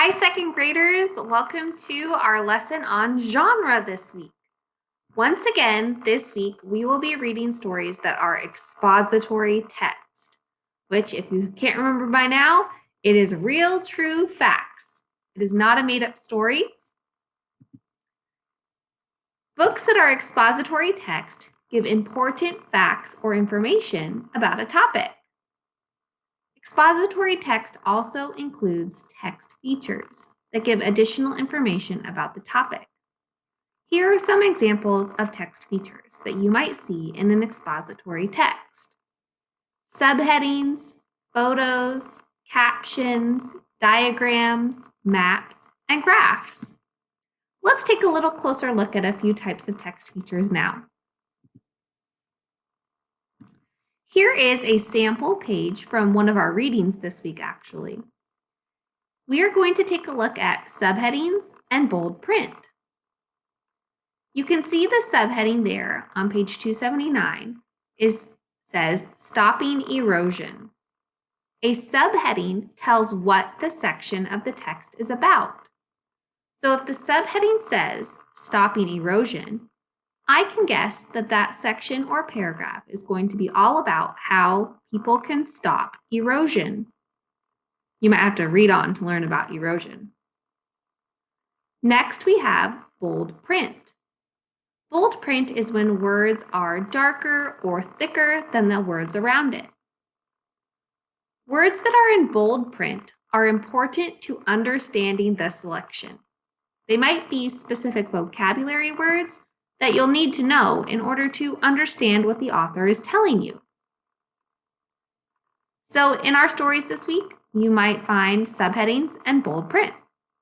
Hi, second graders. Welcome to our lesson on genre this week. Once again, this week, we will be reading stories that are expository text, which, if you can't remember by now, it is real, true facts. It is not a made-up story. Books that are expository text give important facts or information about a topic. Expository text also includes text features that give additional information about the topic. Here are some examples of text features that you might see in an expository text. Subheadings, photos, captions, diagrams, maps, and graphs. Let's take a little closer look at a few types of text features now. Here is a sample page from one of our readings this week, actually. We are going to take a look at subheadings and bold print. You can see the subheading there on page 279 says Stopping Erosion. A subheading tells what the section of the text is about. So if the subheading says Stopping Erosion, I can guess that that section or paragraph is going to be all about how people can stop erosion. You might have to read on to learn about erosion. Next, we have bold print. Bold print is when words are darker or thicker than the words around it. Words that are in bold print are important to understanding the selection. They might be specific vocabulary words that you'll need to know in order to understand what the author is telling you. So in our stories this week, you might find subheadings and bold print.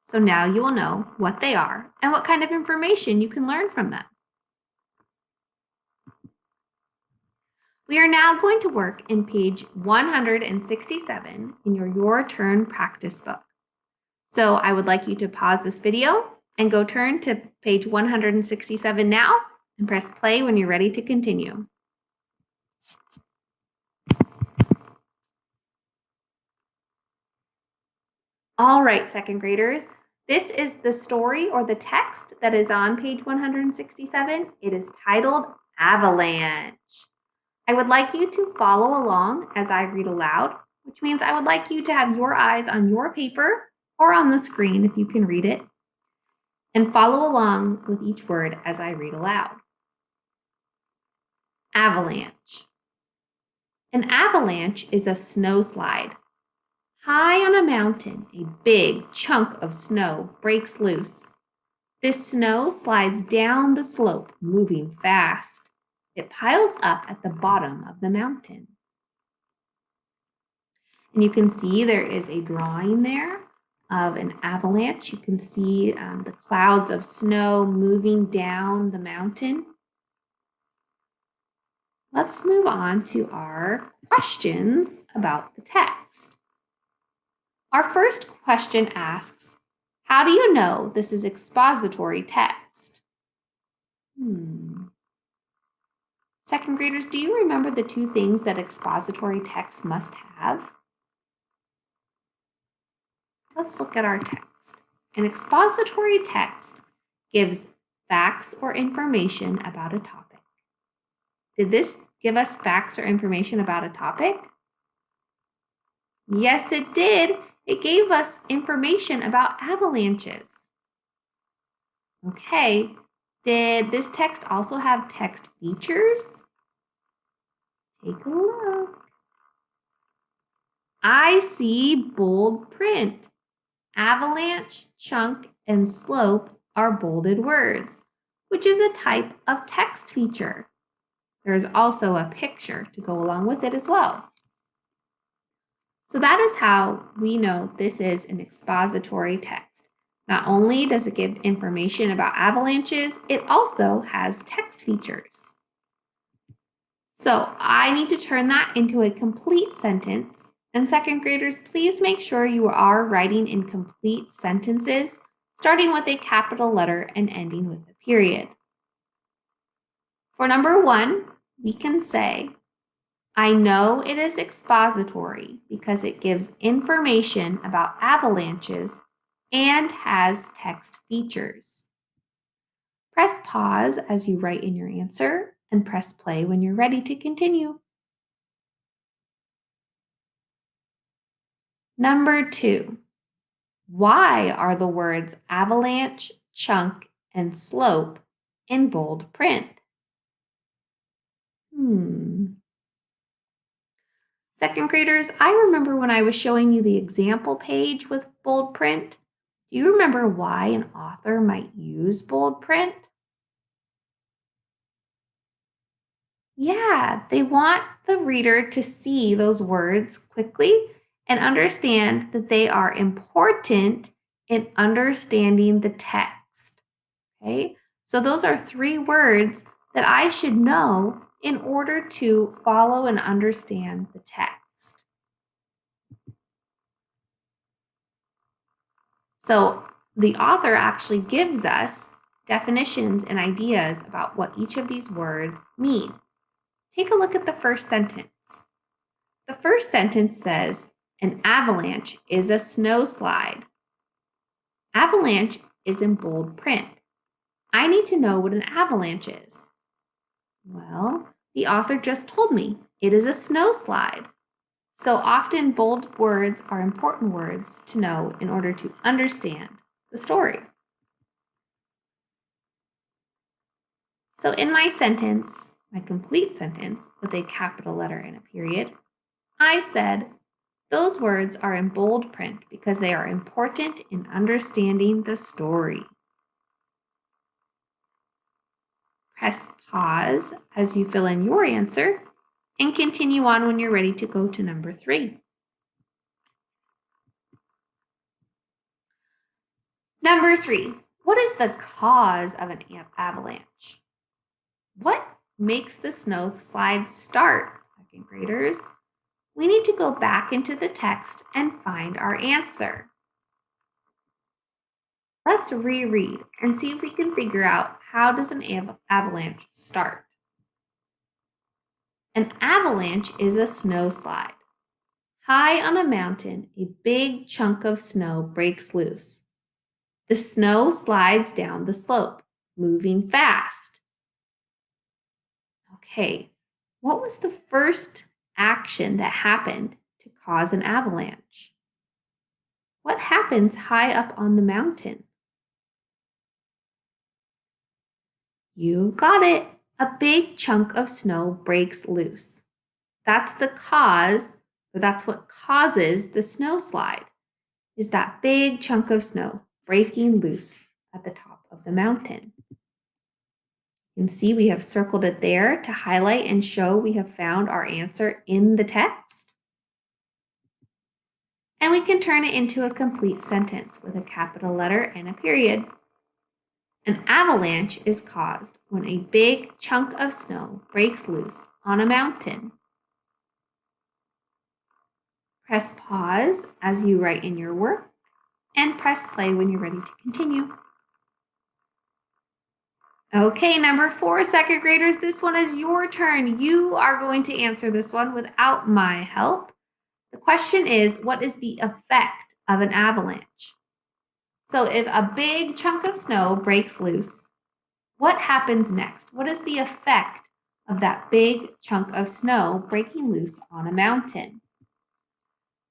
So now you will know what they are and what kind of information you can learn from them. We are now going to work in page 167 in your Turn practice book. So I would like you to pause this video and go turn to page 167 now and press play when you're ready to continue. All right, second graders, this is the story or the text that is on page 167. It is titled Avalanche. I would like you to follow along as I read aloud, which means I would like you to have your eyes on your paper or on the screen if you can read it, and follow along with each word as I read aloud. Avalanche. An avalanche is a snowslide. High on a mountain, a big chunk of snow breaks loose. This snow slides down the slope, moving fast. It piles up at the bottom of the mountain. And you can see there is a drawing there of an avalanche. You can see the clouds of snow moving down the mountain. Let's move on to our questions about the text. Our first question asks, how do you know this is expository text? Second graders, do you remember the two things that expository text must have? Let's look at our text. An expository text gives facts or information about a topic. Did this give us facts or information about a topic? Yes, it did. It gave us information about avalanches. Okay, did this text also have text features? Take a look. I see bold print. Avalanche, chunk, and slope are bolded words, which is a type of text feature. There is also a picture to go along with it as well. So that is how we know this is an expository text. Not only does it give information about avalanches, it also has text features. So I need to turn that into a complete sentence. And second graders, please make sure you are writing in complete sentences, starting with a capital letter and ending with a period. For number 1, we can say, I know it is expository because it gives information about avalanches and has text features. Press pause as you write in your answer and press play when you're ready to continue. Number 2. Why are the words avalanche, chunk, and slope in bold print? Second graders, I remember when I was showing you the example page with bold print. Do you remember why an author might use bold print? Yeah, they want the reader to see those words quickly and understand that they are important in understanding the text. Okay, so those are 3 words that I should know in order to follow and understand the text. So the author actually gives us definitions and ideas about what each of these words mean. Take a look at the first sentence. The first sentence says, an avalanche is a snow slide. Avalanche is in bold print. I need to know what an avalanche is. Well, the author just told me it is a snow slide. So often bold words are important words to know in order to understand the story. So in my sentence, my complete sentence with a capital letter and a period, I said, those words are in bold print because they are important in understanding the story. Press pause as you fill in your answer and continue on when you're ready to go to number 3. Number 3, what is the cause of an avalanche? What makes the snow slide start, second graders? We need to go back into the text and find our answer. Let's reread and see if we can figure out how does an avalanche start. An avalanche is a snow slide. High on a mountain, a big chunk of snow breaks loose. The snow slides down the slope, moving fast. Okay, what was the first action that happened to cause an avalanche? What happens high up on the mountain? You got it. A big chunk of snow breaks loose. That's the cause, or that's what causes the snow slide, is that big chunk of snow breaking loose at the top of the mountain. You can see we have circled it there to highlight and show we have found our answer in the text. And we can turn it into a complete sentence with a capital letter and a period. An avalanche is caused when a big chunk of snow breaks loose on a mountain. Press pause as you write in your work and press play when you're ready to continue. Okay, number 4, second graders, this one is your turn. You are going to answer this one without my help. The question is, what is the effect of an avalanche? So if a big chunk of snow breaks loose, what happens next? What is the effect of that big chunk of snow breaking loose on a mountain?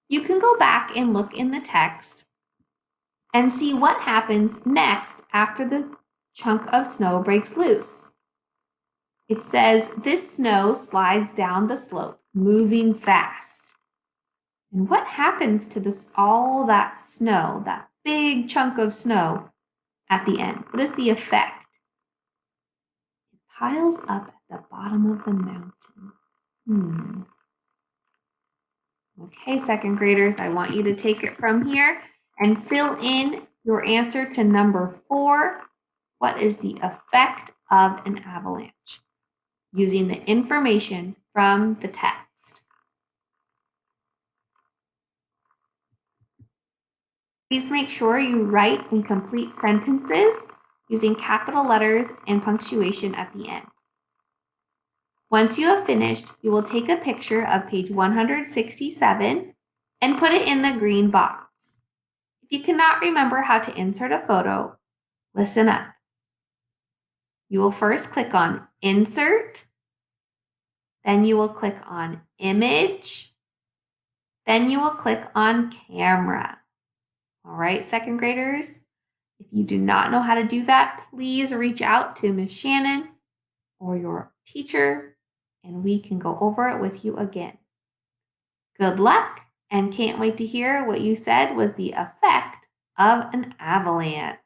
You can go back and look in the text and see what happens next after the chunk of snow breaks loose. It says, this snow slides down the slope, moving fast. And what happens to all that snow, that big chunk of snow at the end? What is the effect? It piles up at the bottom of the mountain. Okay, second graders, I want you to take it from here and fill in your answer to number 4. What is the effect of an avalanche? Using the information from the text. Please make sure you write in complete sentences using capital letters and punctuation at the end. Once you have finished, you will take a picture of page 167 and put it in the green box. If you cannot remember how to insert a photo, listen up. You will first click on Insert, then you will click on Image, then you will click on Camera. All right, second graders, if you do not know how to do that, please reach out to Ms. Shannon or your teacher, and we can go over it with you again. Good luck, and can't wait to hear what you said was the effect of an avalanche.